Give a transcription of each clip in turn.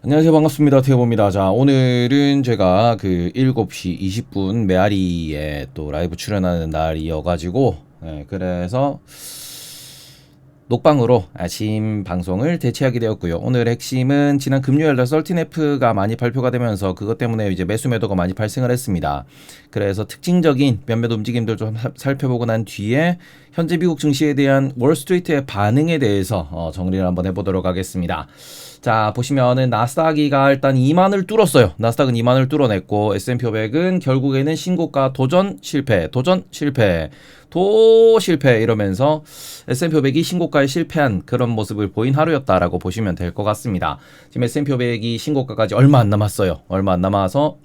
안녕하세요. 반갑습니다. 태호입니다. 자, 오늘은 제가 그 7시 20분 메아리에 또 라이브 출연하는 날이어가지고, 그래서 녹방으로 아침 방송을 대체하게 되었고요. 오늘 핵심은 지난 금요일날 썰틴F가 많이 발표가 되면서 그것 때문에 이제 매수 매도가 많이 발생을 했습니다. 그래서 특징적인 몇몇 움직임들 좀 살펴보고 난 뒤에 현재 미국 증시에 대한 월스트리트의 반응에 대해서 정리를 한번 해보도록 하겠습니다. 자, 보시면은 나스닥이가 일단 2만을 뚫었어요. 나스닥은 2만을 뚫어냈고 S&P 500은 결국에는 신고가 도전 실패, 도 실패 이러면서 S&P 500이 신고가에 실패한 그런 모습을 보인 하루였다라고 보시면 될 것 같습니다. 지금 S&P 500이 신고가까지 얼마 안 남았어요. 얼마 안 남아서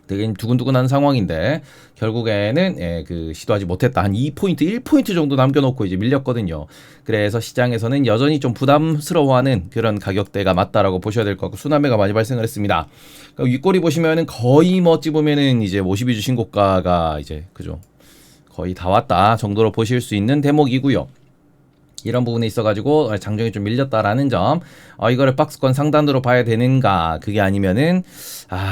되게 두근두근한 상황인데 결국에는 그 시도하지 못했다. 한 2포인트, 1포인트 정도 남겨놓고 이제 밀렸거든요. 그래서 시장에서는 여전히 좀 부담스러워하는 그런 가격대가 맞다라고 보셔야 될 것 같고 순환매가 많이 발생을 했습니다. 그러니까 윗꼬리 보시면은 거의 뭐 어찌 보면은 이제 52주 신고가가 이제 그죠 거의 다 왔다 정도로 보실 수 있는 대목이고요. 이런 부분에 있어가지고 장중에 좀 밀렸다라는 점, 이거를 박스권 상단으로 봐야 되는가, 그게 아니면은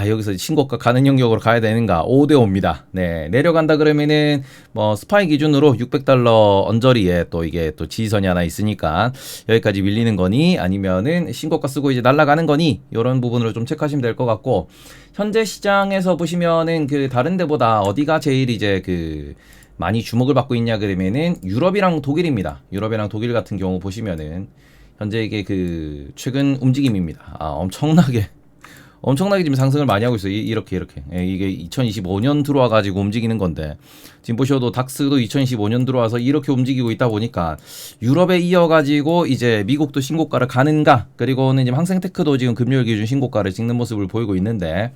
여기서 신고가 가는 영역으로 가야 되는가, 5대5입니다. 네, 내려간다 그러면은 뭐 스파이 기준으로 600달러 언저리에 또 이게 또 지지선이 하나 있으니까 여기까지 밀리는 거니 아니면은 신고가 쓰고 이제 날아가는 거니 이런 부분으로 좀 체크하시면 될 것 같고, 현재 시장에서 보시면은 그 다른 데보다 어디가 제일 이제 그 많이 주목을 받고 있냐 그러면은 유럽이랑 독일입니다. 유럽이랑 독일 같은 경우 보시면은 현재 이게 그 최근 움직임입니다. 엄청나게 지금 상승을 많이 하고 있어요. 이렇게 이게 2025년 들어와 가지고 움직이는 건데 지금 보셔도 닥스도 2025년 들어와서 이렇게 움직이고 있다 보니까 유럽에 이어 가지고 이제 미국도 신고가를 가는가, 그리고는 지금 항생테크도 지금 금요일 기준 신고가를 찍는 모습을 보이고 있는데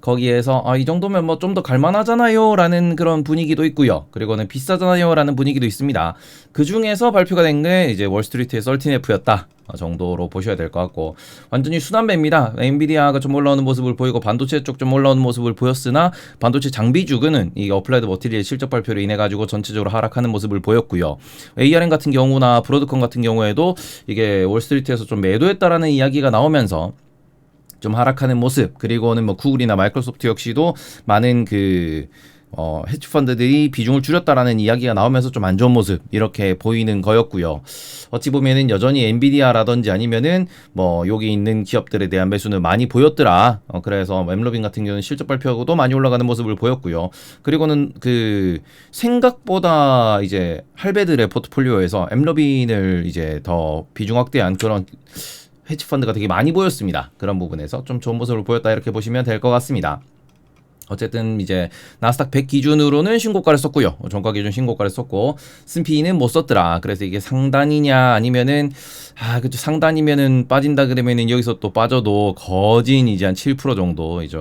거기에서 이 정도면 뭐 좀 더 갈만하잖아요 라는 그런 분위기도 있고요. 그리고는 비싸잖아요 라는 분위기도 있습니다. 그 중에서 발표가 된 게 이제 월스트리트의 썰틴F였다 정도로 보셔야 될 것 같고, 완전히 순환매입니다. 엔비디아가 좀 올라오는 모습을 보이고 반도체 쪽 좀 올라오는 모습을 보였으나 반도체 장비 주근은 이 어플라이드 머티리얼 실적 발표로 인해 가지고 전체적으로 하락하는 모습을 보였고요. ARM 같은 경우나 브로드컴 같은 경우에도 이게 월스트리트에서 좀 매도했다라는 이야기가 나오면서 좀 하락하는 모습, 그리고는 뭐 구글이나 마이크로소프트 역시도 많은 그 헤지펀드들이 비중을 줄였다라는 이야기가 나오면서 좀 안 좋은 모습 이렇게 보이는 거였고요. 어찌 보면은 여전히 엔비디아라든지 아니면은 뭐 여기 있는 기업들에 대한 매수는 많이 보였더라. 그래서 엠러빈 같은 경우는 실적 발표하고도 많이 올라가는 모습을 보였고요. 그리고는 그 생각보다 이제 할배들의 포트폴리오에서 엠러빈을 이제 더 비중 확대한 그런 헤지펀드가 되게 많이 보였습니다. 그런 부분에서 좀 좋은 모습을 보였다 이렇게 보시면 될 것 같습니다. 어쨌든 이제 나스닥 100 기준으로는 신고가를 썼고요. 종가 기준 신고가를 썼고 S&P는 못 썼더라. 그래서 이게 상단이냐 아니면은 그쵸, 상단이면은 빠진다 그러면은 여기서 또 빠져도 거진 이제 한 7% 정도 이제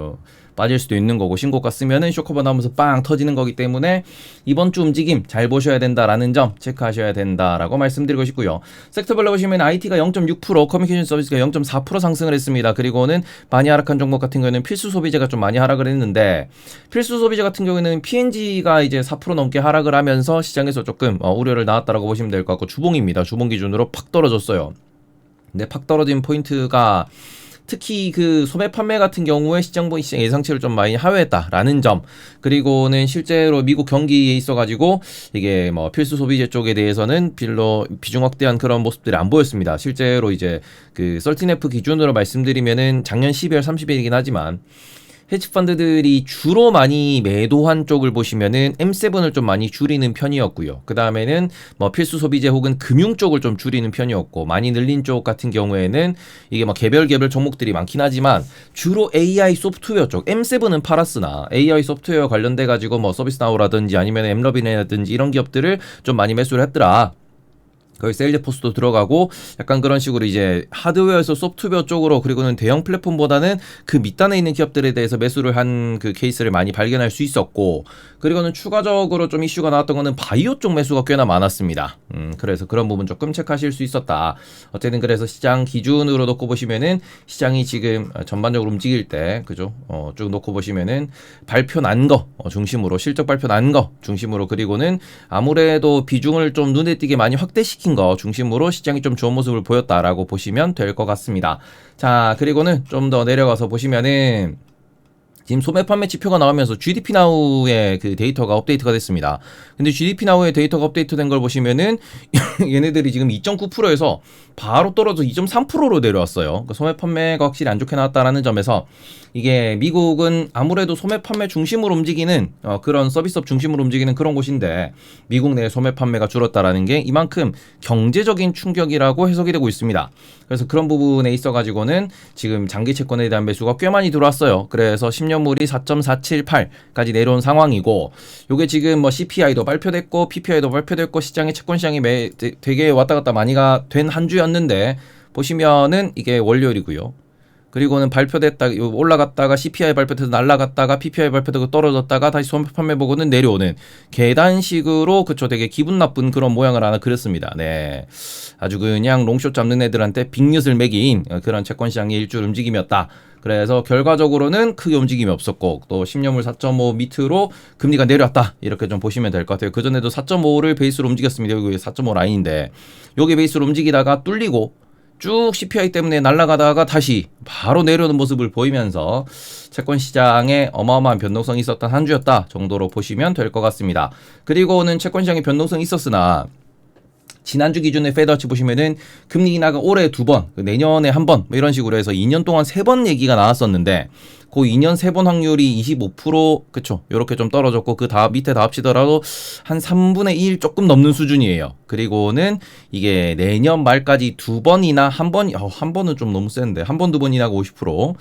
빠질 수도 있는 거고, 신고가 쓰면은 쇼커버 나오면서 빵 터지는 거기 때문에 이번 주 움직임 잘 보셔야 된다라는 점 체크하셔야 된다라고 말씀드리고 싶고요. 섹터별로 보시면 IT가 0.6%, 커뮤니케이션 서비스가 0.4% 상승을 했습니다. 그리고는 많이 하락한 종목 같은 경우에는 필수 소비재가 좀 많이 하락을 했는데, 필수 소비재 같은 경우에는 P&G가 이제 4% 넘게 하락을 하면서 시장에서 조금 우려를 낳았다라고 보시면 될 것 같고, 주봉입니다. 주봉 기준으로 팍 떨어졌어요. 근데 팍 떨어진 포인트가 특히 그 소매 판매 같은 경우에 시장 예상치를 좀 많이 하회했다라는 점, 그리고는 실제로 미국 경기에 있어가지고 이게 뭐 필수 소비재 쪽에 대해서는 별로 비중 확대한 그런 모습들이 안 보였습니다. 실제로 이제 그 썰틴F 기준으로 말씀드리면은 작년 12월 30일이긴 하지만 헤지펀드들이 주로 많이 매도한 쪽을 보시면은 M7을 좀 많이 줄이는 편이었고요. 그 다음에는 뭐 필수 소비재 혹은 금융 쪽을 좀 줄이는 편이었고, 많이 늘린 쪽 같은 경우에는 이게 뭐 개별 종목들이 많긴 하지만 주로 AI 소프트웨어 쪽, M7은 팔았으나 AI 소프트웨어 관련돼 가지고 뭐 서비스나우라든지 아니면 엠러빈이라든지 이런 기업들을 좀 많이 매수를 했더라. 거기 세일즈포스도 들어가고 약간 그런 식으로 이제 하드웨어에서 소프트웨어 쪽으로, 그리고는 대형 플랫폼보다는 그 밑단에 있는 기업들에 대해서 매수를 한 그 케이스를 많이 발견할 수 있었고, 그리고는 추가적으로 좀 이슈가 나왔던 거는 바이오 쪽 매수가 꽤나 많았습니다. 그래서 그런 부분 조금 체크하실 수 있었다. 어쨌든 그래서 시장 기준으로 놓고 보시면은 시장이 지금 전반적으로 움직일 때 그죠? 쭉 놓고 보시면은 발표 난 거 중심으로, 실적 발표 난 거 중심으로, 그리고는 아무래도 비중을 좀 눈에 띄게 많이 확대시킨 시킨 거 중심으로 시장이 좀 좋은 모습을 보였다라고 보시면 될 것 같습니다. 자, 그리고는 좀 더 내려가서 보시면은 지금 소매 판매 지표가 나오면서 GDP 나우의 그 데이터가 업데이트가 됐습니다. 근데 GDP 나우의 데이터가 업데이트된 걸 보시면은 얘네들이 지금 2.9%에서 바로 떨어져 2.3%로 내려왔어요. 그러니까 소매 판매가 확실히 안 좋게 나왔다라는 점에서 이게 미국은 아무래도 소매 판매 중심으로 움직이는 그런 서비스업 중심으로 움직이는 그런 곳인데 미국 내 소매 판매가 줄었다라는 게 이만큼 경제적인 충격이라고 해석이 되고 있습니다. 그래서 그런 부분에 있어 가지고는 지금 장기 채권에 대한 매수가 꽤 많이 들어왔어요. 그래서 10년물이 4.478까지 내려온 상황이고 요게 지금 뭐 CPI도 발표됐고 PPI도 발표됐고 시장의 채권 시장이 되게 왔다 갔다 많이가 된 한 주였는데 보시면은 이게 월요일이고요. 그리고는 발표됐다 올라갔다가 CPI 발표돼서 날라갔다가 PPI 발표되고 떨어졌다가 다시 소매 판매 보고는 내려오는 계단식으로 그쵸 되게 기분 나쁜 그런 모양을 하나 그렸습니다. 네, 아주 그냥 롱숏 잡는 애들한테 빅뉴스를 매긴 그런 채권 시장의 일주일 움직임이었다. 그래서 결과적으로는 크게 움직임이 없었고 또 10년물 4.5 밑으로 금리가 내려왔다 이렇게 좀 보시면 될 것 같아요. 그전에도 4.5를 베이스로 움직였습니다. 여기 4.5 라인인데 여기 베이스로 움직이다가 뚫리고 쭉 CPI 때문에 날아가다가 다시 바로 내려오는 모습을 보이면서 채권 시장에 어마어마한 변동성이 있었던 한 주였다 정도로 보시면 될 것 같습니다. 그리고는 채권 시장에 변동성이 있었으나 지난주 기준에 페드워치 보시면은 금리 인하가 올해 2번, 내년에 1번 뭐 이런 식으로 해서 2년 동안 3번 얘기가 나왔었는데 그 2년 3번 확률이 25% 그쵸 요렇게 좀 떨어졌고 그 다음 밑에 다 합치더라도 한 3분의 1 조금 넘는 수준이에요. 그리고는 이게 내년 말까지 2번이나 한 번은 좀 너무 센데 한 번 2번이나 50%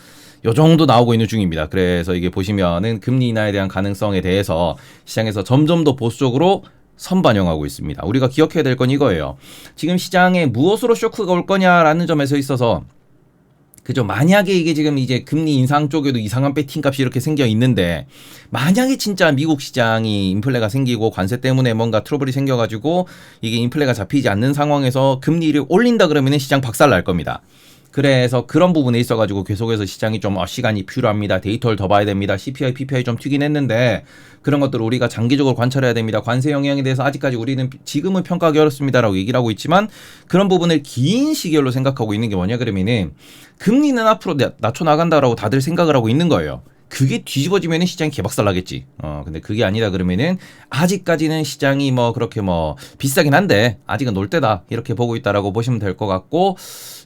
요 정도 나오고 있는 중입니다. 그래서 이게 보시면은 금리 인하에 대한 가능성에 대해서 시장에서 점점 더 보수적으로 선반영하고 있습니다. 우리가 기억해야 될 건 이거예요. 지금 시장에 무엇으로 쇼크가 올 거냐라는 점에서 있어서 그죠. 만약에 이게 지금 이제 금리 인상 쪽에도 이상한 배팅 값이 이렇게 생겨 있는데 만약에 진짜 미국 시장이 인플레가 생기고 관세 때문에 뭔가 트러블이 생겨가지고 이게 인플레가 잡히지 않는 상황에서 금리를 올린다 그러면은 시장 박살 날 겁니다. 그래서 그런 부분에 있어가지고 계속해서 시장이 좀 시간이 필요합니다. 데이터를 더 봐야 됩니다. CPI, PPI 좀 튀긴 했는데 그런 것들을 우리가 장기적으로 관찰해야 됩니다. 관세 영향에 대해서 아직까지 우리는 지금은 평가하기 어렵습니다라고 얘기를 하고 있지만 그런 부분을 긴 시계로 생각하고 있는 게 뭐냐 그러면은 금리는 앞으로 낮춰 나간다라고 다들 생각을 하고 있는 거예요. 그게 뒤집어지면은 시장이 개박살 나겠지. 근데 그게 아니다 그러면은 아직까지는 시장이 뭐 그렇게 뭐 비싸긴 한데 아직은 놀 때다 이렇게 보고 있다라고 보시면 될 것 같고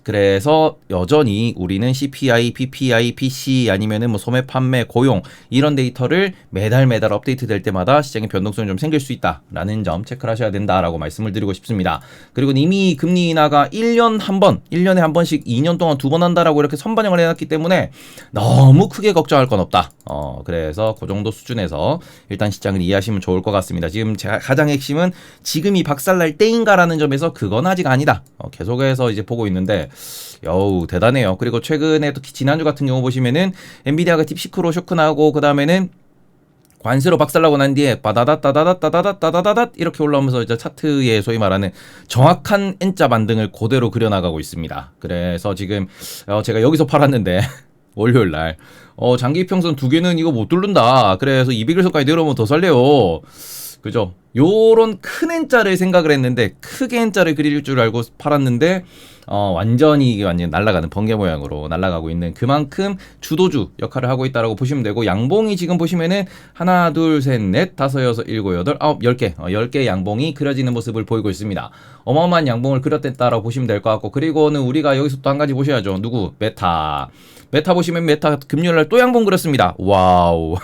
그래서 여전히 우리는 CPI, PPI, PC 아니면은 뭐 소매 판매, 고용 이런 데이터를 매달 업데이트 될 때마다 시장의 변동성이 좀 생길 수 있다라는 점 체크를 하셔야 된다라고 말씀을 드리고 싶습니다. 그리고 이미 금리 인하가 1년에 한 번씩 2년 동안 2번 한다라고 이렇게 선반영을 해놨기 때문에 너무 크게 걱정할 건 없다. 그래서 그 정도 수준에서 일단 시장을 이해하시면 좋을 것 같습니다. 지금 제가 가장 핵심은 지금이 박살날 때인가라는 점에서 그건 아직 아니다. 계속해서 이제 보고 있는데 여우 대단해요. 그리고 최근에 또 지난주 같은 경우 보시면은 엔비디아가 딥시크로 쇼크 나고 그 다음에는 관세로 박살나고 난 뒤에 빠다다다다다다다다다다 이렇게 올라오면서 이제 차트에 소위 말하는 정확한 N자 반등을 그대로 그려나가고 있습니다. 그래서 지금 제가 여기서 팔았는데 월요일 날 장기 평선 2개는 이거 못 뚫는다. 그래서 200일선까지 내려오면 더 살래요. 그죠? 요런 큰 N자를 생각을 했는데 크게 N자를 그릴 줄 알고 팔았는데 완전히 이게 완전 날아가는 번개 모양으로 날아가고 있는 그만큼 주도주 역할을 하고 있다라고 보시면 되고 양봉이 지금 보시면은 하나 둘 셋 넷 다섯 여섯 일곱 여덟 아홉 10개 10개 양봉이 그려지는 모습을 보이고 있습니다. 어마어마한 양봉을 그렸다라고 보시면 될 것 같고 그리고는 우리가 여기서 또 한 가지 보셔야죠. 누구? 메타 보시면 메타 금요일날 또 양봉 그렸습니다. 와우.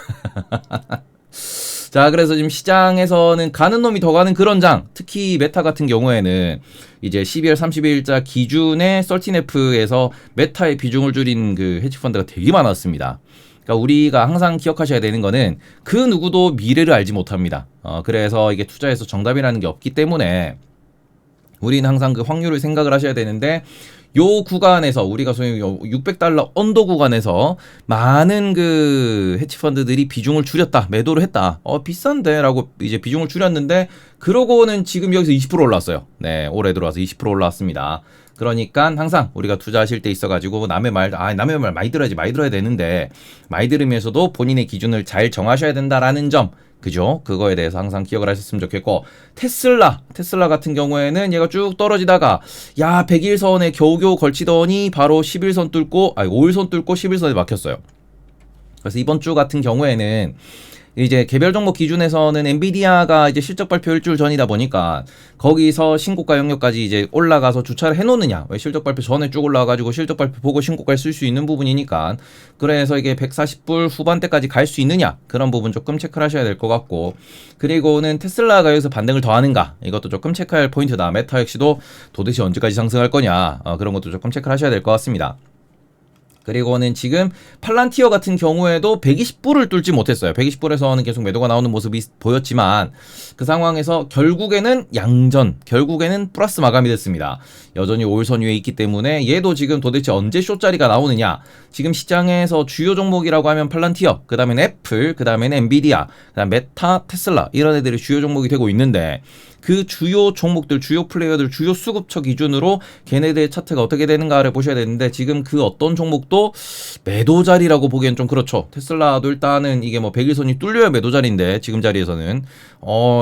자, 그래서 지금 시장에서는 가는 놈이 더 가는 그런 장, 특히 메타 같은 경우에는 이제 12월 30일자 기준에 13F에서 메타의 비중을 줄인 그 헤지펀드가 되게 많았습니다. 그러니까 우리가 항상 기억하셔야 되는 거는 그 누구도 미래를 알지 못합니다. 그래서 이게 투자에서 정답이라는 게 없기 때문에 우리는 항상 그 확률을 생각을 하셔야 되는데 요 구간에서 우리가 소위 $600 언더 구간에서 많은 그 헤지펀드들이 비중을 줄였다, 매도를 했다. 비싼데 라고 이제 비중을 줄였는데 그러고는 지금 여기서 20% 올랐어요. 네, 올해 들어와서 20% 올랐습니다. 그러니까 항상 우리가 투자하실 때 있어가지고 남의 말 많이 들어야지, 많이 들어야 되는데 많이 들으면서도 본인의 기준을 잘 정하셔야 된다라는 점, 그죠? 그거에 대해서 항상 기억을 하셨으면 좋겠고, 테슬라 같은 경우에는 얘가 쭉 떨어지다가 100일선에 겨우겨우 걸치더니 바로 11선 뚫고 5일선 뚫고 11선에 막혔어요. 그래서 이번 주 같은 경우에는 이제 개별 종목 기준에서는 엔비디아가 이제 실적 발표 일주일 전이다 보니까 거기서 신고가 영역까지 이제 올라가서 주차를 해놓느냐, 왜 실적 발표 전에 쭉 올라와가지고 실적 발표 보고 신고가를 쓸 수 있는 부분이니까, 그래서 이게 140불 후반대까지 갈 수 있느냐, 그런 부분 조금 체크를 하셔야 될 것 같고, 그리고는 테슬라가 여기서 반등을 더 하는가, 이것도 조금 체크할 포인트다. 메타 역시도 도대체 언제까지 상승할 거냐, 그런 것도 조금 체크를 하셔야 될 것 같습니다. 그리고는 지금 팔란티어 같은 경우에도 120불을 뚫지 못했어요. 120불에서는 계속 매도가 나오는 모습이 보였지만 그 상황에서 결국에는 양전, 결국에는 플러스 마감이 됐습니다. 여전히 5일선 위에 있기 때문에 얘도 지금 도대체 언제 쇼자리가 나오느냐, 지금 시장에서 주요 종목이라고 하면 팔란티어, 그 다음에는 애플, 그 다음에는 엔비디아, 그 다음 메타, 테슬라, 이런 애들이 주요 종목이 되고 있는데, 그 주요 종목들, 주요 플레이어들, 주요 수급처 기준으로 걔네들의 차트가 어떻게 되는가를 보셔야 되는데, 지금 그 어떤 종목도 매도 자리라고 보기엔 좀 그렇죠. 테슬라도 일단은 이게 뭐 100일선이 뚫려야 매도 자리인데, 지금 자리에서는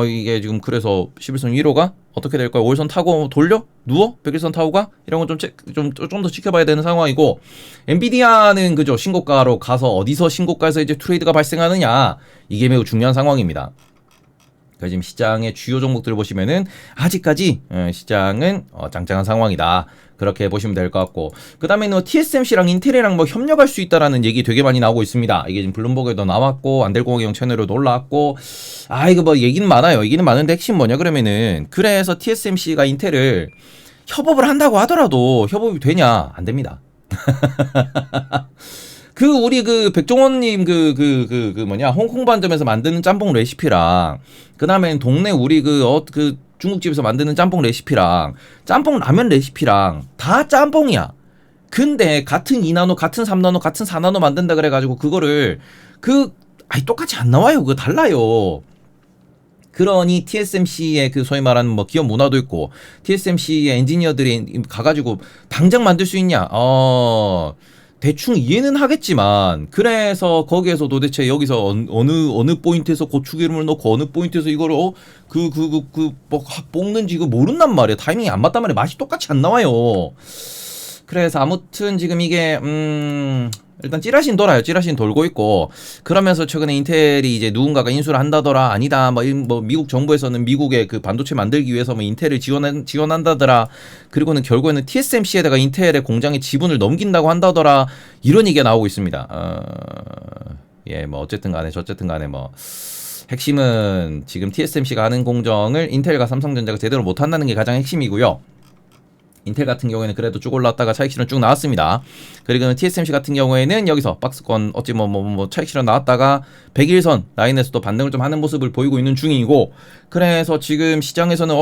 이게 지금 그래서 11선 1호가 어떻게 될까요? 5일선 타고 돌려? 누워? 100일선 타고 가? 이런 건 좀 더 지켜봐야 되는 상황이고, 엔비디아는 그죠, 신고가로 가서 어디서 신고가에서 이제 트레이드가 발생하느냐, 이게 매우 중요한 상황입니다. 그러니까 지금 시장의 주요 종목들을 보시면은 아직까지 시장은 짱짱한 상황이다, 그렇게 보시면 될 것 같고, 그 다음에는 TSMC랑 인텔이랑 뭐 협력할 수 있다라는 얘기 되게 많이 나오고 있습니다. 이게 지금 블룸버그에도 나왔고 안델공학용 채널에도 올라왔고, 이거 뭐 얘기는 많아요. 얘기는 많은데 핵심 뭐냐 그러면은, 그래서 TSMC가 인텔을 협업을 한다고 하더라도 협업이 되냐? 안 됩니다. 우리 백종원님 홍콩 반점에서 만드는 짬뽕 레시피랑, 그 다음엔 동네 우리 중국집에서 만드는 짬뽕 레시피랑, 짬뽕 라면 레시피랑 다 짬뽕이야. 근데 같은 2나노, 같은 3나노, 같은 4나노 만든다 그래가지고 그거를 똑같이 안 나와요. 그거 달라요. 그러니 TSMC의 소위 말하는 뭐 기업 문화도 있고, TSMC의 엔지니어들이 가가지고 당장 만들 수 있냐? 대충 이해는 하겠지만, 그래서 거기에서 도대체 여기서 어느 포인트에서 고추기름을 넣고 어느 포인트에서 이거를 볶는지 이거 모른단 말이야. 타이밍이 안 맞단 말이야. 맛이 똑같이 안 나와요. 그래서 아무튼 지금 이게 일단 찌라신 돌아요. 찌라신 돌고 있고, 그러면서 최근에 인텔이 이제 누군가가 인수를 한다더라, 아니다 뭐 미국 정부에서는 미국의 반도체 만들기 위해서 뭐 인텔을 지원한다더라, 그리고는 결국에는 TSMC에다가 인텔의 공장의 지분을 넘긴다고 한다더라, 이런 얘기가 나오고 있습니다. 뭐 어쨌든 간에 뭐 핵심은 지금 TSMC가 하는 공정을 인텔과 삼성전자가 제대로 못 한다는 게 가장 핵심이고요. 인텔 같은 경우에는 그래도 쭉 올라왔다가 차익 실현 쭉 나왔습니다. 그리고 TSMC 같은 경우에는 여기서 박스권 차익 실현 나왔다가 100일선 라인에서도 반등을 좀 하는 모습을 보이고 있는 중이고, 그래서 지금 시장에서는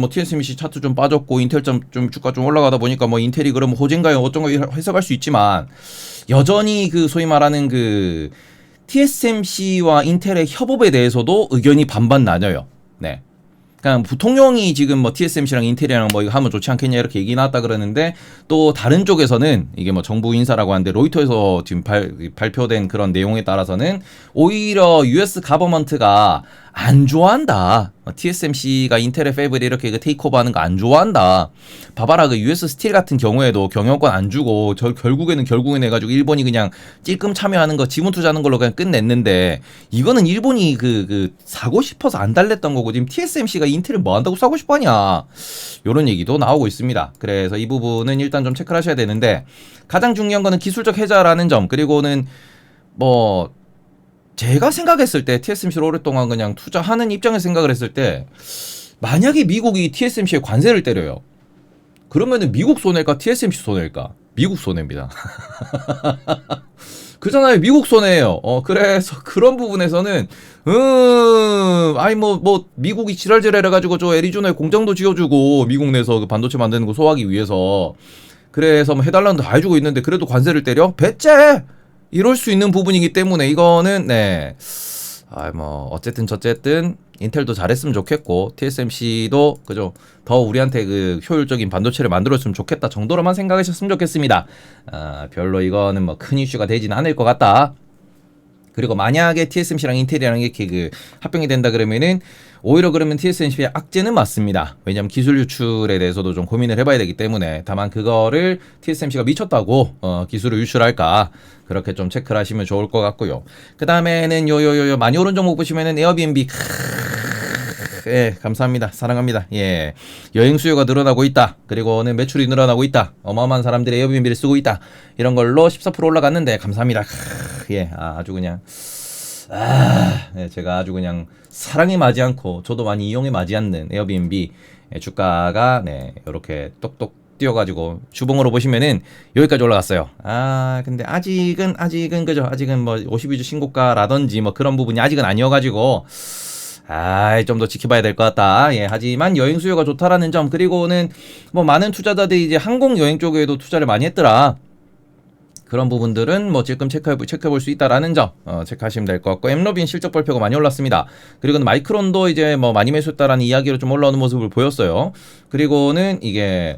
TSMC 차트 좀 빠졌고 인텔 좀 주가 좀 올라가다 보니까 뭐 인텔이 그럼 호재인가요? 어쩐가 해석할 수 있지만, 여전히 소위 말하는 TSMC와 인텔의 협업에 대해서도 의견이 반반 나뉘어요. 네. 그냥 부통령이 지금 TSMC랑 인텔이랑 이거 하면 좋지 않겠냐 이렇게 얘기 나왔다 그러는데, 또 다른 쪽에서는 이게 정부 인사라고 하는데, 로이터에서 지금 발표된 그런 내용에 따라서는 오히려 US 가버먼트가 안 좋아한다. TSMC가 인텔의 팹을 이렇게 테이크오버 하는 거 안 좋아한다. 봐봐라, US 스틸 같은 경우에도 경영권 안 주고 결국에는 해가지고 일본이 그냥 찔끔 참여하는 거, 지분 투자하는 걸로 그냥 끝냈는데, 이거는 일본이 사고 싶어서 안 달랬던 거고, 지금 TSMC가 인텔을 뭐 한다고 사고 싶어 하냐, 요런 얘기도 나오고 있습니다. 그래서 이 부분은 일단 좀 체크를 하셔야 되는데, 가장 중요한 거는 기술적 해자라는 점, 그리고는 제가 생각했을 때 TSMC를 오랫동안 그냥 투자하는 입장에서 생각을 했을 때, 만약에 미국이 TSMC에 관세를 때려요. 그러면은 미국 손해일까 TSMC 손해일까? 미국 손해입니다. 그잖아요. 미국 손해예요. 그래서 그런 부분에서는 미국이 지랄지랄 해가지고 저 애리조나에 공장도 지어주고 미국 내에서 반도체 만드는 거 소화하기 위해서, 그래서 해달라는 데 다 해주고 있는데 그래도 관세를 때려? 배째! 이럴 수 있는 부분이기 때문에 이거는 어쨌든 인텔도 잘했으면 좋겠고 TSMC도 그죠 더 우리한테 그 효율적인 반도체를 만들었으면 좋겠다 정도로만 생각하셨으면 좋겠습니다. 별로 이거는 뭐 큰 이슈가 되지는 않을 것 같다. 그리고 만약에 TSMC랑 인텔이랑 이렇게 그 합병이 된다 그러면은 오히려 그러면 TSMC의 악재는 맞습니다. 왜냐하면 기술 유출에 대해서도 좀 고민을 해봐야 되기 때문에 다만 그거를 TSMC가 미쳤다고 기술을 유출할까 그렇게 좀 체크를 하시면 좋을 것 같고요. 그 다음에는 요 많이 오른 종목 보시면은 에어비앤비 예, 감사합니다. 사랑합니다. 예. 여행 수요가 늘어나고 있다. 그리고는 매출이 늘어나고 있다. 어마어마한 사람들이 에어비앤비를 쓰고 있다. 이런 걸로 14% 올라갔는데 감사합니다. 예, 아주 그냥 네, 제가 아주 그냥 사랑에 맞지 않고 저도 많이 이용에 맞지 않는 에어비앤비 주가가 네, 이렇게 똑똑 뛰어가지고 주봉으로 보시면은 여기까지 올라갔어요. 근데 아직은 그죠? 아직은 뭐 52주 신고가라든지 뭐 그런 부분이 아직은 아니어가지고 좀 더 지켜봐야 될 것 같다. 예, 하지만 여행 수요가 좋다라는 점, 그리고는 뭐 많은 투자자들이 이제 항공 여행 쪽에도 투자를 많이 했더라. 그런 부분들은 뭐 지금 체크해볼 수 있다라는 점 체크하시면 될 것 같고, 엠러빈 실적 발표가 많이 올랐습니다. 그리고는 마이크론도 이제 뭐 많이 매수했다라는 이야기로 좀 올라오는 모습을 보였어요. 그리고는 이게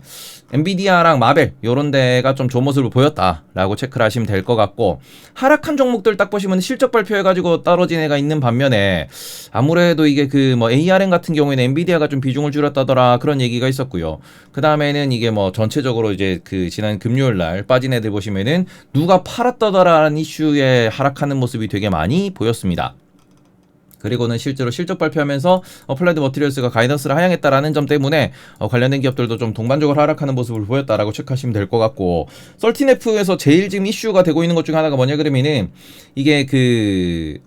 엔비디아랑 마벨 요런 데가 좀 좋은 모습을 보였다라고 체크를 하시면 될 것 같고, 하락한 종목들 딱 보시면 실적 발표해가지고 떨어진 애가 있는 반면에 아무래도 이게 그 뭐 ARM 같은 경우에는 엔비디아가 좀 비중을 줄였다더라 그런 얘기가 있었고요. 그 다음에는 이게 뭐 전체적으로 이제 그 지난 금요일 날 빠진 애들 보시면은 누가 팔았다더라라는 이슈에 하락하는 모습이 되게 많이 보였습니다. 그리고는 실제로 실적 발표하면서 어플라이드 머티리얼스가 가이던스를 하향했다라는 점 때문에 관련된 기업들도 좀 동반적으로 하락하는 모습을 보였다라고 체크하시면 될 것 같고, 썰틴F에서 제일 지금 이슈가 되고 있는 것 중에 하나가 뭐냐 그러면은 이게 그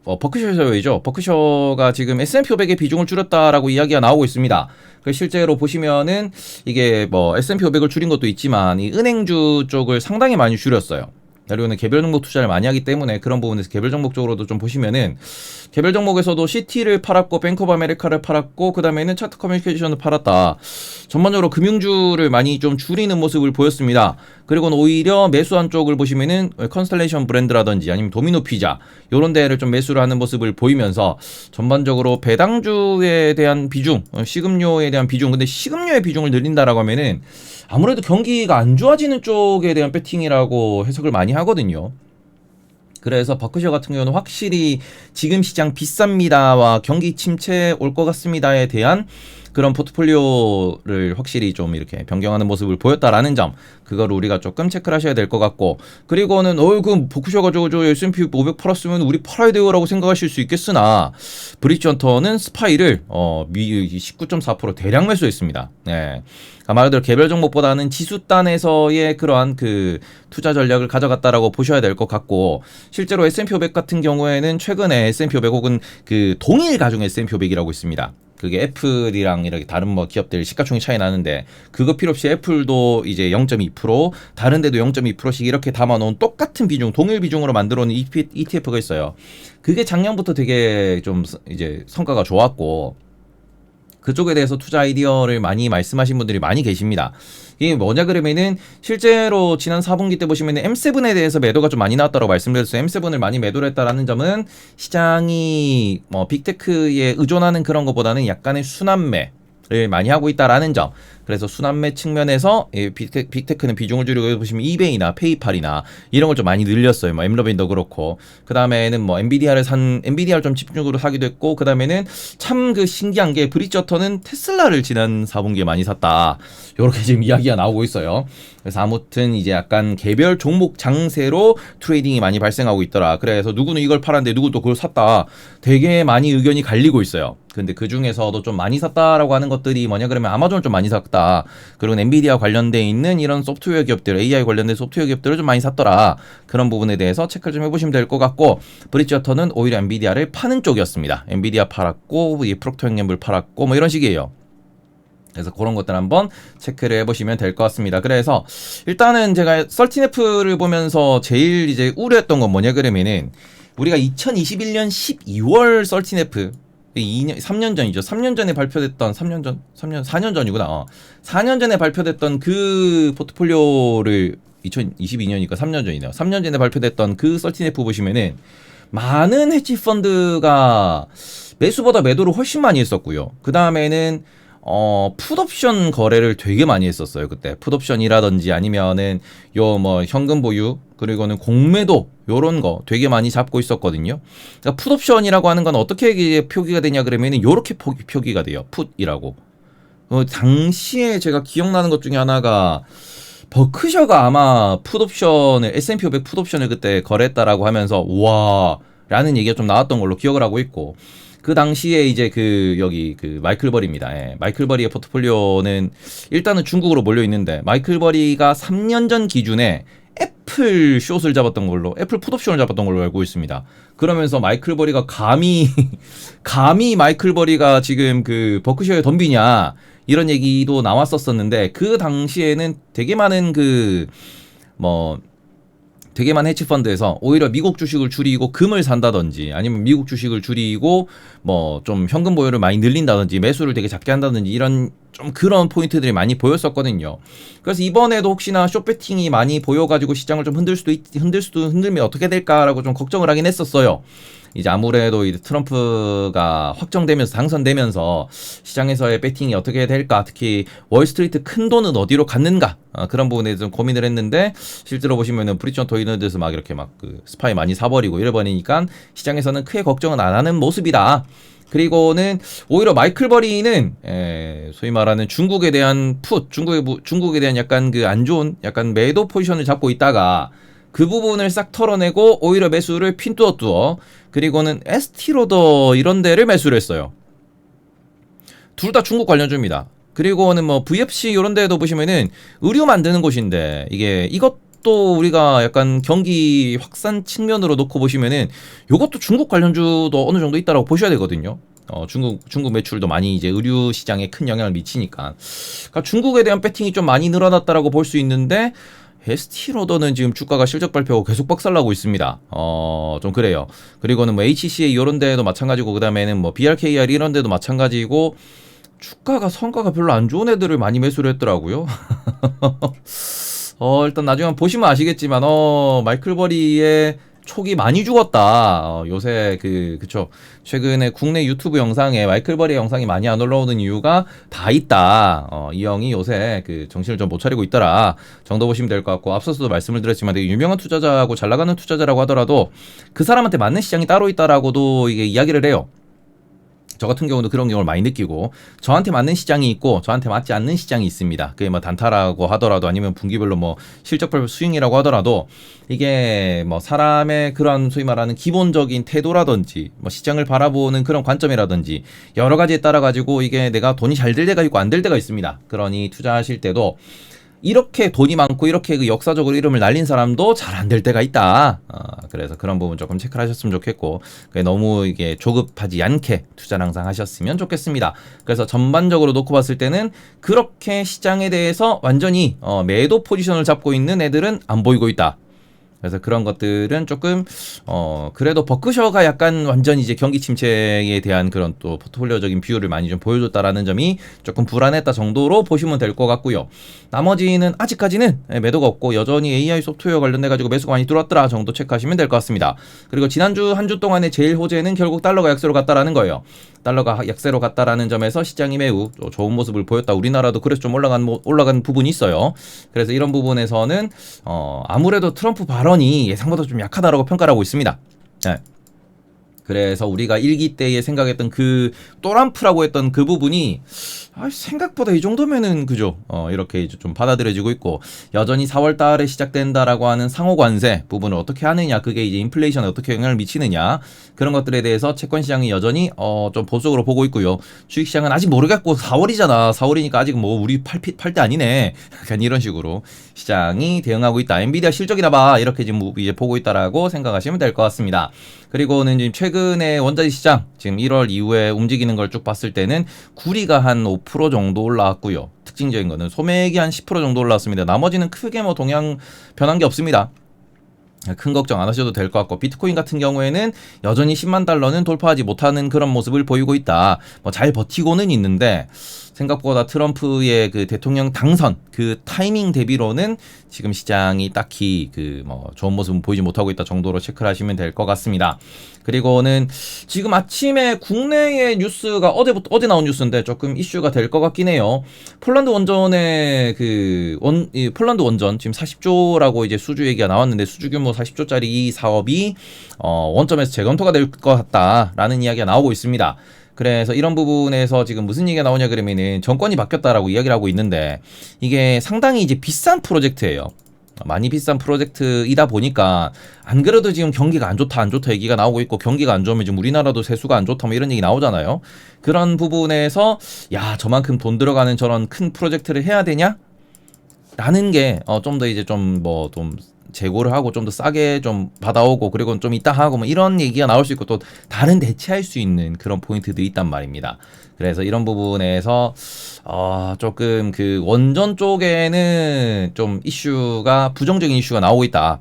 버크셔죠. 버크셔가 지금 S&P 500의 비중을 줄였다라고 이야기가 나오고 있습니다. 실제로 보시면은 이게 뭐 S&P 500을 줄인 것도 있지만 이 은행주 쪽을 상당히 많이 줄였어요. 그리고는 개별 종목 투자를 많이 하기 때문에 그런 부분에서 개별 종목 쪽으로도 좀 보시면은 개별 종목에서도 CT를 팔았고 뱅크 오브 아메리카를 팔았고 그 다음에는 차트 커뮤니케이션을 팔았다. 전반적으로 금융주를 많이 좀 줄이는 모습을 보였습니다. 그리고는 오히려 매수한 쪽을 보시면은 컨스텔레이션 브랜드라든지 아니면 도미노 피자 요런 데를 좀 매수를 하는 모습을 보이면서 전반적으로 배당주에 대한 비중, 식음료에 대한 비중, 근데 식음료의 비중을 늘린다라고 하면은 아무래도 경기가 안 좋아지는 쪽에 대한 배팅이라고 해석을 많이 하거든요. 그래서 버크셔 같은 경우는 확실히 지금 시장 비쌉니다와 경기 침체 올 것 같습니다에 대한 그런 포트폴리오를 확실히 좀 이렇게 변경하는 모습을 보였다라는 점, 그거를 우리가 조금 체크를 하셔야 될 것 같고, 그리고는 그럼 버크셔가지고 저 S&P 500 팔았으면 우리 팔아야 돼요라고 생각하실 수 있겠으나 브릿지헌터는 스파이를 19.4% 대량 매수했습니다. 네. 말 그대로 개별 종목보다는 지수단에서의 그러한 그 투자 전략을 가져갔다라고 보셔야 될 것 같고, 실제로 S&P 500 같은 경우에는 최근에 S&P 500 혹은 그 동일 가중 S&P 500이라고 있습니다. 그게 애플이랑 이렇게 다른 뭐 기업들 시가총액 차이 나는데 그거 필요 없이 애플도 이제 0.2% 다른 데도 0.2%씩 이렇게 담아놓은 똑같은 비중, 동일 비중으로 만들어 놓은 ETF가 있어요. 그게 작년부터 되게 좀 이제 성과가 좋았고, 그쪽에 대해서 투자 아이디어를 많이 말씀하신 분들이 많이 계십니다. 이게 뭐냐 그러면은 실제로 지난 4분기 때 보시면은 M7에 대해서 매도가 좀 많이 나왔다고 말씀드렸어요. M7을 많이 매도를 했다라는 점은 시장이 뭐 빅테크에 의존하는 그런 것보다는 약간의 순환매를 많이 하고 있다라는 점. 그래서 순환매 측면에서 빅테크는 비중을 줄이고, 여기 보시면 이베이나 페이팔이나 이런 걸 좀 많이 늘렸어요. 뭐 엠러빈도 그렇고, 그 다음에는 뭐 엔비디아를 좀 집중적으로 사기도 했고, 그 다음에는 참 그 신기한 게 브릿지어터는 테슬라를 지난 4분기에 많이 샀다. 요렇게 지금 이야기가 나오고 있어요. 그래서 아무튼 이제 약간 개별 종목 장세로 트레이딩이 많이 발생하고 있더라. 그래서 누구는 이걸 팔았는데 누구도 그걸 샀다. 되게 많이 의견이 갈리고 있어요. 근데 그 중에서도 좀 많이 샀다라고 하는 것들이 뭐냐 그러면 아마존을 좀 많이 샀다. 그리고 엔비디아 관련돼 있는 이런 소프트웨어 기업들, AI 관련된 소프트웨어 기업들을 좀 많이 샀더라. 그런 부분에 대해서 체크를 좀 해보시면 될 것 같고, 브릿지어터는 오히려 엔비디아를 파는 쪽이었습니다. 엔비디아 팔았고 프록터 앤 갬블 팔았고 뭐 이런 식이에요. 그래서 그런 것들 한번 체크를 해보시면 될 것 같습니다. 그래서 일단은 제가 썰틴F를 보면서 제일 이제 우려했던 건 뭐냐 그러면은 우리가 2021년 12월 썰틴F 3년 전이죠. 3년 전에 발표됐던 4년 전이구나. 4년 전에 발표됐던 그 포트폴리오를 2022년이니까 3년 전이네요. 3년 전에 발표됐던 그 13F 보시면은 많은 헤지 펀드가 매수보다 매도를 훨씬 많이 했었고요. 그 다음에는 풋옵션 거래를 되게 많이 했었어요. 그때 풋옵션이라든지 아니면은 요 뭐 현금 보유 그리고는 공매도 요런 거 되게 많이 잡고 있었거든요. 그러니까 풋옵션이라고 하는 건 어떻게 표기가 되냐 그러면은 요렇게 표기가 돼요. 풋이라고. 당시에 제가 기억나는 것 중에 하나가 버크셔가 아마 풋옵션을 S&P 500 풋옵션을 그때 거래했다라고 하면서 와 라는 얘기가 좀 나왔던 걸로 기억을 하고 있고, 그 당시에 이제 여기 마이클 버리입니다. 예, 마이클 버리의 포트폴리오는 일단은 중국으로 몰려 있는데, 마이클 버리가 3년 전 기준에 애플 숏을 잡았던 걸로, 애플 풋옵션을 잡았던 걸로 알고 있습니다. 그러면서 마이클 버리가 감히 마이클 버리가 지금 버크셔에 덤비냐 이런 얘기도 나왔었었는데, 그 당시에는 되게 많은 되게 많은 헤지펀드에서 오히려 미국 주식을 줄이고 금을 산다든지 아니면 미국 주식을 줄이고 좀 현금 보유를 많이 늘린다든지 매수를 되게 작게 한다든지 이런 좀 그런 포인트들이 많이 보였었거든요. 그래서 이번에도 혹시나 숏배팅이 많이 보여가지고 시장을 좀 흔들면 어떻게 될까라고 좀 걱정을 하긴 했었어요. 이제 아무래도 이제 트럼프가 확정되면서 당선되면서 시장에서의 배팅이 어떻게 될까, 특히 월스트리트 큰 돈은 어디로 갔는가, 그런 부분에 좀 고민을 했는데, 실제로 보시면은 브리처 도이너드에서 막 이렇게 스파이 많이 사버리고 이래버리니까 시장에서는 크게 걱정은 안 하는 모습이다. 그리고는 오히려 마이클 버리는 소위 말하는 중국에 대한 중국에 대한 약간 안 좋은 약간 매도 포지션을 잡고 있다가 그 부분을 싹 털어내고 오히려 매수를 핀뚜어뚜어, 그리고는 에스티로더 이런 데를 매수를 했어요. 둘 다 중국 관련주입니다. 그리고는 VFC 이런 데도 보시면은 의류 만드는 곳인데, 이것도 우리가 약간 경기 확산 측면으로 놓고 보시면은 요것도 중국 관련주도 어느 정도 있다라고 보셔야 되거든요. 중국 매출도 많이 이제 의류 시장에 큰 영향을 미치니까. 그러니까 중국에 대한 배팅이 좀 많이 늘어났다라고 볼 수 있는데, 에스티로더는 지금 주가가 실적 발표하고 계속 박살나고 있습니다. 좀 그래요. 그리고는 HCA 이런 데도 마찬가지고, 그 다음에는 BRKR 이런 데도 마찬가지고, 주가가 성과가 별로 안 좋은 애들을 많이 매수를 했더라고요. 일단 나중에 보시면 아시겠지만, 마이클 버리의 촉이 많이 죽었다. 요새 그쵸. 최근에 국내 유튜브 영상에 마이클 버리 영상이 많이 안 올라오는 이유가 다 있다. 이 형이 요새 정신을 좀 못 차리고 있더라 정도 보시면 될 것 같고, 앞서서도 말씀을 드렸지만 되게 유명한 투자자하고 잘 나가는 투자자라고 하더라도 그 사람한테 맞는 시장이 따로 있다라고도 이게 이야기를 해요. 저 같은 경우도 그런 경우를 많이 느끼고, 저한테 맞는 시장이 있고 저한테 맞지 않는 시장이 있습니다. 그게 단타라고 하더라도 아니면 분기별로 실적별 스윙이라고 하더라도, 이게 사람의 그런 소위 말하는 기본적인 태도라든지 시장을 바라보는 그런 관점이라든지 여러 가지에 따라 가지고 이게 내가 돈이 잘 될 때가 있고 안 될 때가 있습니다. 그러니 투자하실 때도 이렇게 돈이 많고 이렇게 역사적으로 이름을 날린 사람도 잘 안 될 때가 있다. 그래서 그런 부분 조금 체크를 하셨으면 좋겠고, 너무 이게 조급하지 않게 투자를 항상 하셨으면 좋겠습니다. 그래서 전반적으로 놓고 봤을 때는 그렇게 시장에 대해서 완전히 매도 포지션을 잡고 있는 애들은 안 보이고 있다. 그래서 그런 것들은 조금 그래도 버크셔가 약간 완전 이제 경기 침체에 대한 그런 또 포트폴리오적인 비율을 많이 좀 보여줬다라는 점이 조금 불안했다 정도로 보시면 될 것 같고요. 나머지는 아직까지는 매도가 없고 여전히 AI 소프트웨어 관련돼 가지고 매수가 많이 들어왔더라 정도 체크하시면 될 것 같습니다. 그리고 지난주 한 주 동안의 제일 호재는 결국 달러가 약세로 갔다라는 거예요. 달러가 약세로 갔다라는 점에서 시장이 매우 좋은 모습을 보였다. 우리나라도 그래서 좀 올라간 부분이 있어요. 그래서 이런 부분에서는 아무래도 트럼프 발언이 예상보다 좀 약하다라고 평가를 하고 있습니다. 네. 그래서 우리가 일기 때에 생각했던 또람프라고 했던 그 부분이 생각보다 이 정도면은 그죠. 이렇게 이제 좀 받아들여지고 있고, 여전히 4월 달에 시작된다라고 하는 상호 관세 부분을 어떻게 하느냐, 그게 이제 인플레이션에 어떻게 영향을 미치느냐, 그런 것들에 대해서 채권 시장이 여전히 좀 보수적으로 보고 있고요. 주식 시장은 아직 모르겠고 4월이잖아. 4월이니까 아직 우리 팔 때 아니네. 약간 이런 식으로 시장이 대응하고 있다. 엔비디아 실적이나 봐. 이렇게 지금 이제 보고 있다라고 생각하시면 될 것 같습니다. 그리고는 지금 최근에 원자재 시장 지금 1월 이후에 움직이는 걸 쭉 봤을 때는 구리가 한 5% 정도 올라왔고요. 특징적인 거는 소맥이 한 10% 정도 올라왔습니다. 나머지는 크게 동향 변한 게 없습니다. 큰 걱정 안 하셔도 될 것 같고, 비트코인 같은 경우에는 여전히 10만 달러는 돌파하지 못하는 그런 모습을 보이고 있다. 잘 버티고는 있는데 생각보다 트럼프의 그 대통령 당선 그 타이밍 대비로는 지금 시장이 딱히 그 뭐 좋은 모습은 보이지 못하고 있다 정도로 체크를 하시면 될 것 같습니다. 그리고는 지금 아침에 국내의 뉴스가 어제 나온 뉴스인데 조금 이슈가 될 것 같긴 해요. 폴란드 원전의 폴란드 원전 지금 40조라고 이제 수주 얘기가 나왔는데 수주 규모 40조짜리 이 사업이 원점에서 재검토가 될 것 같다라는 이야기가 나오고 있습니다. 그래서 이런 부분에서 지금 무슨 얘기가 나오냐 그러면은 정권이 바뀌었다라고 이야기를 하고 있는데 이게 상당히 이제 비싼 프로젝트예요. 많이 비싼 프로젝트이다 보니까 안 그래도 지금 경기가 안 좋다 얘기가 나오고 있고 경기가 안 좋으면 지금 우리나라도 세수가 안 좋다 뭐 이런 얘기 나오잖아요. 그런 부분에서 야 저만큼 돈 들어가는 저런 큰 프로젝트를 해야 되냐? 라는 게 좀 더 이제 좀 재고를 하고 좀 더 싸게 좀 받아오고 그리고 좀 이따 하고 뭐 이런 얘기가 나올 수 있고 또 다른 대체할 수 있는 그런 포인트들이 있단 말입니다. 그래서 이런 부분에서 조금 그 원전 쪽에는 좀 이슈가 부정적인 이슈가 나오고 있다.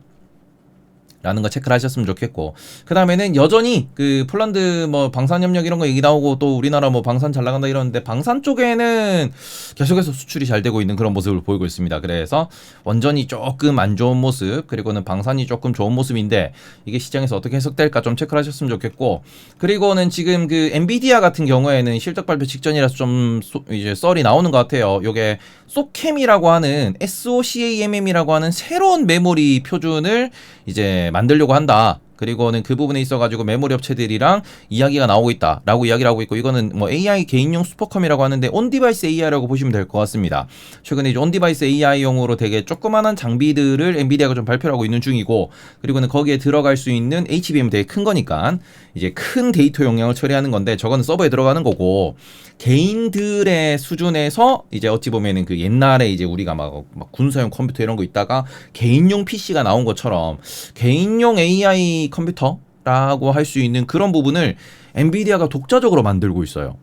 라는 거 체크를 하셨으면 좋겠고 그 다음에는 여전히 그 폴란드 뭐 방산협력 이런 거 얘기 나오고 또 우리나라 뭐 방산 잘 나간다 이러는데 방산 쪽에는 계속해서 수출이 잘 되고 있는 그런 모습을 보이고 있습니다. 그래서 원전이 조금 안 좋은 모습 그리고는 방산이 조금 좋은 모습인데 이게 시장에서 어떻게 해석될까 좀 체크를 하셨으면 좋겠고 그리고는 지금 그 엔비디아 같은 경우에는 실적 발표 직전이라서 좀 이제 썰이 나오는 것 같아요. 요게 소캠이라고 하는 SOCAMM이라고 하는 새로운 메모리 표준을 이제 만들려고 한다. 그리고는 그 부분에 있어가지고 메모리 업체들이랑 이야기가 나오고 있다라고 이야기를 하고 있고 이거는 뭐 AI 개인용 슈퍼컴이라고 하는데 온디바이스 AI라고 보시면 될 것 같습니다. 최근에 이제 온디바이스 AI용으로 되게 조그만한 장비들을 엔비디아가 좀 발표를 하고 있는 중이고 그리고는 거기에 들어갈 수 있는 HBM 되게 큰 거니까 이제 큰 데이터 용량을 처리하는 건데 저거는 서버에 들어가는 거고 개인들의 수준에서 이제 어찌 보면은 그 옛날에 이제 우리가 막 군사용 컴퓨터 이런 거 있다가 개인용 PC가 나온 것처럼 개인용 AI 컴퓨터라고 할 수 있는 그런 부분을 엔비디아가 독자적으로 만들고 있어요.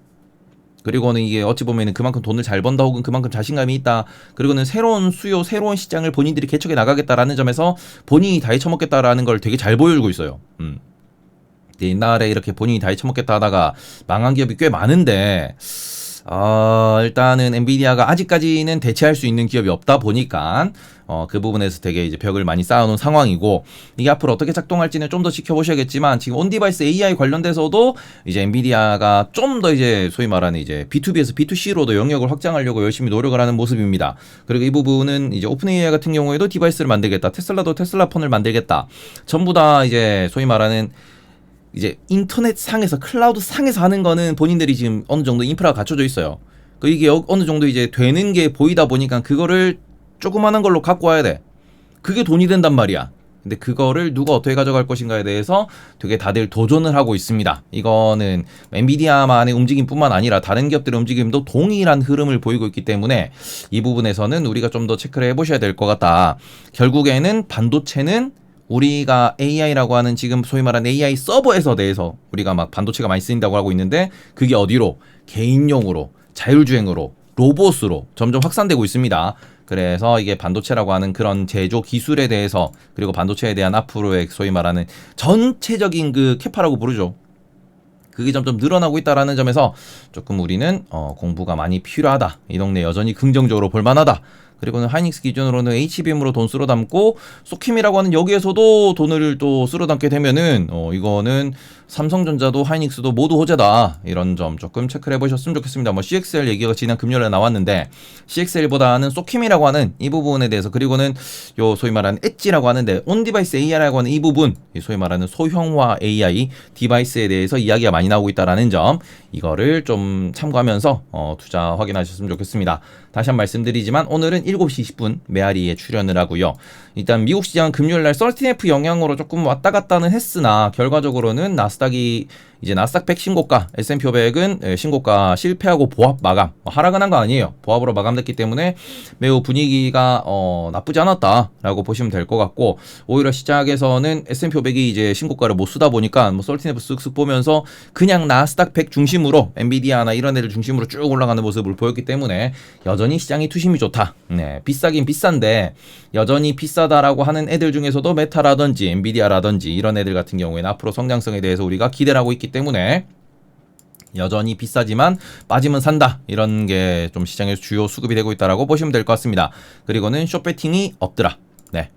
그리고는 이게 어찌 보면은 그만큼 돈을 잘 번다 혹은 그만큼 자신감이 있다. 그리고는 새로운 수요, 새로운 시장을 본인들이 개척해 나가겠다라는 점에서 본인이 다 헤쳐먹겠다라는 걸 되게 잘 보여주고 있어요. 옛날에 이렇게 본인이 다 헤쳐먹겠다 하다가 망한 기업이 꽤 많은데 일단은 엔비디아가 아직까지는 대체할 수 있는 기업이 없다 보니까 그 부분에서 되게 이제 벽을 많이 쌓아놓은 상황이고 이게 앞으로 어떻게 작동할지는 좀 더 지켜보셔야겠지만 지금 온디바이스 AI 관련돼서도 이제 엔비디아가 좀 더 이제 소위 말하는 이제 B2B에서 B2C로도 영역을 확장하려고 열심히 노력을 하는 모습입니다. 그리고 이 부분은 이제 오픈 AI 같은 경우에도 디바이스를 만들겠다, 테슬라도 테슬라 폰을 만들겠다, 전부 다 이제 소위 말하는 이제 인터넷 상에서 클라우드 상에서 하는 거는 본인들이 지금 어느 정도 인프라가 갖춰져 있어요. 이게 어느 정도 이제 되는 게 보이다 보니까 그거를 조그마한 걸로 갖고 와야 돼. 그게 돈이 된단 말이야. 근데 그거를 누가 어떻게 가져갈 것인가에 대해서 되게 다들 도전을 하고 있습니다. 이거는 엔비디아만의 움직임뿐만 아니라 다른 기업들의 움직임도 동일한 흐름을 보이고 있기 때문에 이 부분에서는 우리가 좀 더 체크를 해보셔야 될 것 같다. 결국에는 반도체는 우리가 AI라고 하는 지금 소위 말하는 AI 서버에서 대해서 우리가 막 반도체가 많이 쓰인다고 하고 있는데 그게 어디로? 개인용으로, 자율주행으로, 로봇으로 점점 확산되고 있습니다. 그래서 이게 반도체라고 하는 그런 제조 기술에 대해서 그리고 반도체에 대한 앞으로의 소위 말하는 전체적인 그 캐파라고 부르죠. 그게 점점 늘어나고 있다라는 점에서 조금 우리는 공부가 많이 필요하다. 이 동네 여전히 긍정적으로 볼만하다. 그리고는 하이닉스 기준으로는 HBM으로 돈 쓸어 담고 소킴이라고 하는 여기에서도 돈을 또 쓸어 담게 되면은 이거는 삼성전자도 하이닉스도 모두 호재다. 이런 점 조금 체크를 해보셨으면 좋겠습니다. 뭐 CXL 얘기가 지난 금요일에 나왔는데 CXL보다는 소킴이라고 하는 이 부분에 대해서 그리고는 요 소위 말하는 엣지라고 하는데 온디바이스 AI라고 하는 이 부분 소위 말하는 소형화 AI 디바이스에 대해서 이야기가 많이 나오고 있다라는 점 이거를 좀 참고하면서 투자 확인하셨으면 좋겠습니다. 다시 한 말씀드리지만 오늘은 7시 20분 메아리에 출연을 하고요. 일단 미국 시장은 금요일날 13F 영향으로 조금 왔다 갔다는 했으나 결과적으로는 나스닥이 이제 나스닥 100 신고가, S&P 500은 신고가 실패하고 보합 마감, 하락은 한 거 아니에요. 보합으로 마감됐기 때문에 매우 분위기가 나쁘지 않았다라고 보시면 될 것 같고 오히려 시장에서는 S&P 500이 이제 신고가를 못 쓰다 보니까 뭐 13F 쓱쓱 보면서 그냥 나스닥 100 중심으로 엔비디아나 이런 애들 중심으로 쭉 올라가는 모습을 보였기 때문에 여전히 시장이 투심이 좋다. 네, 비싸긴 비싼데 여전히 비싸다라고 하는 애들 중에서도 메타라든지 엔비디아라든지 이런 애들 같은 경우에는 앞으로 성장성에 대해서 우리가 기대를 하고 있기 때문에 여전히 비싸지만 빠지면 산다, 이런 게 좀 시장에서 주요 수급이 되고 있다라고 보시면 될 것 같습니다. 그리고는 숏배팅이 없더라. 네.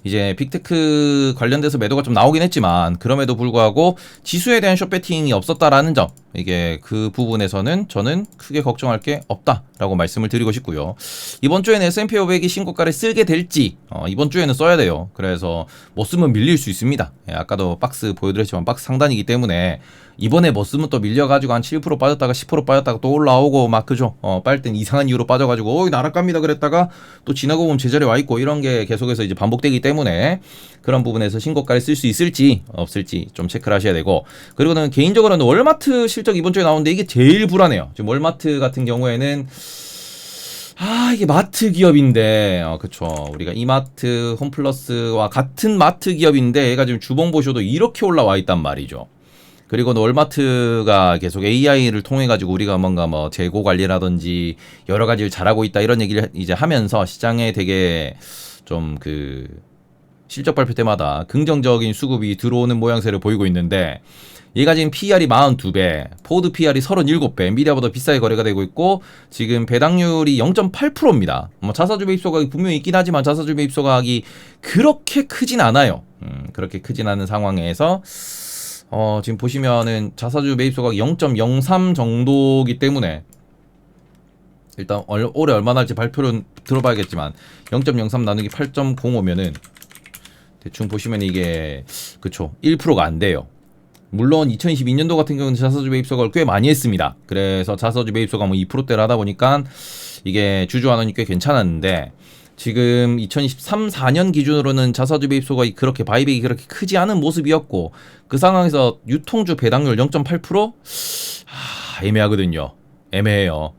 이제 빅테크 관련돼서 매도가 좀 나오긴 했지만 그럼에도 불구하고 지수에 대한 숏배팅이 없었다라는 점, 이게 그 부분에서는 저는 크게 걱정할 게 없다라고 말씀을 드리고 싶고요. 이번 주에는 S&P 500이 신고가를 쓰게 될지, 이번 주에는 써야 돼요. 그래서 못 쓰면 밀릴 수 있습니다. 예, 아까도 박스 보여드렸지만 박스 상단이기 때문에 이번에 못 쓰면 또 밀려가지고 한 7% 빠졌다가 10% 빠졌다가 또 올라오고 막 그죠. 빠질 땐 이상한 이유로 빠져가지고 나락갑니다 그랬다가 또 지나고 보면 제자리에 와 있고, 이런 게 계속해서 이제 반복되기 때문에 그런 부분에서 신고가를 쓸 수 있을지 없을지 좀 체크를 하셔야 되고, 그리고는 개인적으로는 월마트 실적 이번 주에 나오는데 이게 제일 불안해요. 지금 월마트 같은 경우에는 이게 마트 기업인데, 그쵸. 우리가 이마트, 홈플러스와 같은 마트 기업인데 얘가 지금 주봉 보셔도 이렇게 올라와 있단 말이죠. 그리고 월마트가 계속 AI를 통해 가지고 우리가 뭔가 뭐 재고 관리라든지 여러 가지를 잘하고 있다, 이런 얘기를 이제 하면서 시장에 되게 좀 그 실적 발표 때마다 긍정적인 수급이 들어오는 모양새를 보이고 있는데, 얘가 지금 PER이 42배, 포드 PER이 37배, 엔비디아보다 비싸게 거래가 되고 있고, 지금 배당률이 0.8%입니다. 뭐 자사주 매입 소각이 분명히 있긴 하지만 자사주 매입 소각이 그렇게 크진 않아요. 그렇게 크진 않은 상황에서 지금 보시면은 자사주 매입 소각이 0.03 정도기 때문에 일단 올해 얼마나 할지 발표는 들어봐야겠지만 0.03 나누기 8.05면은 대충 보시면 이게 그쵸 1%가 안 돼요. 물론 2022년도 같은 경우는 자사주 매입 소각을 꽤 많이 했습니다. 그래서 자사주 매입 소각 뭐 2%대를 하다 보니까 이게 주주 환원이 꽤 괜찮았는데, 지금 2023, 4년 기준으로는 자사주 매입 소각이 그렇게 바이백이 그렇게 크지 않은 모습이었고, 그 상황에서 유통주 배당률 0.8%? 애매하거든요. 애매해요.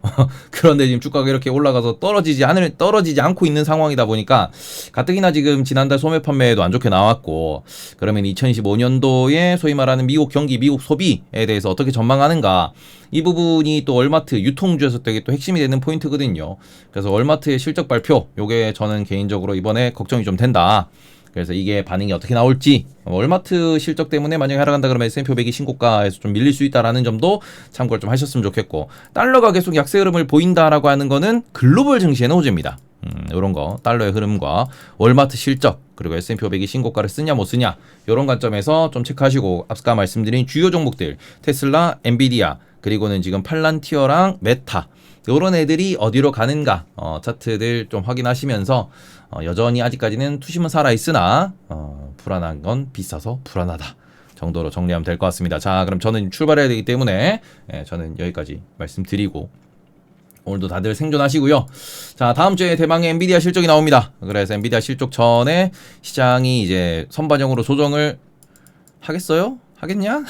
그런데 지금 주가가 이렇게 올라가서 떨어지지 않고 있는 상황이다 보니까 가뜩이나 지금 지난달 소매 판매도 안 좋게 나왔고, 그러면 2025년도에 소위 말하는 미국 경기, 미국 소비에 대해서 어떻게 전망하는가, 이 부분이 또 월마트 유통주에서 되게 또 핵심이 되는 포인트거든요. 그래서 월마트의 실적 발표, 요게 저는 개인적으로 이번에 걱정이 좀 된다. 그래서 이게 반응이 어떻게 나올지, 월마트 실적 때문에 만약에 하락한다 그러면 S&P 500이 신고가에서 좀 밀릴 수 있다라는 점도 참고를 좀 하셨으면 좋겠고, 달러가 계속 약세 흐름을 보인다라고 하는 거는 글로벌 증시에는 호재입니다. 이런 거, 달러의 흐름과 월마트 실적, 그리고 S&P 500이 신고가를 쓰냐 못 쓰냐, 이런 관점에서 좀 체크하시고, 앞서 말씀드린 주요 종목들 테슬라, 엔비디아, 그리고는 지금 팔란티어랑 메타, 요런 애들이 어디로 가는가, 차트들 좀 확인하시면서 여전히 아직까지는 투심은 살아있으나 불안한 건 비싸서 불안하다 정도로 정리하면 될 것 같습니다. 자, 그럼 저는 출발해야 되기 때문에 저는 여기까지 말씀드리고, 오늘도 다들 생존하시고요. 자, 다음 주에 대망의 엔비디아 실적이 나옵니다. 그래서 엔비디아 실적 전에 시장이 이제 선반영으로 조정을 하겠어요? 하겠냐?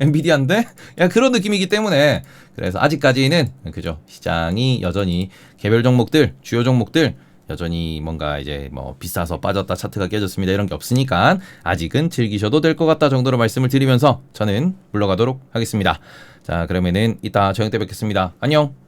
엔비디아인데? 야, 그런 느낌이기 때문에, 그래서 아직까지는 그죠, 시장이 여전히 개별 종목들, 주요 종목들 여전히 뭔가 이제 뭐 비싸서 빠졌다, 차트가 깨졌습니다, 이런 게 없으니까 아직은 즐기셔도 될 것 같다 정도로 말씀을 드리면서 저는 물러가도록 하겠습니다. 자, 그러면은 이따 저녁 때 뵙겠습니다. 안녕.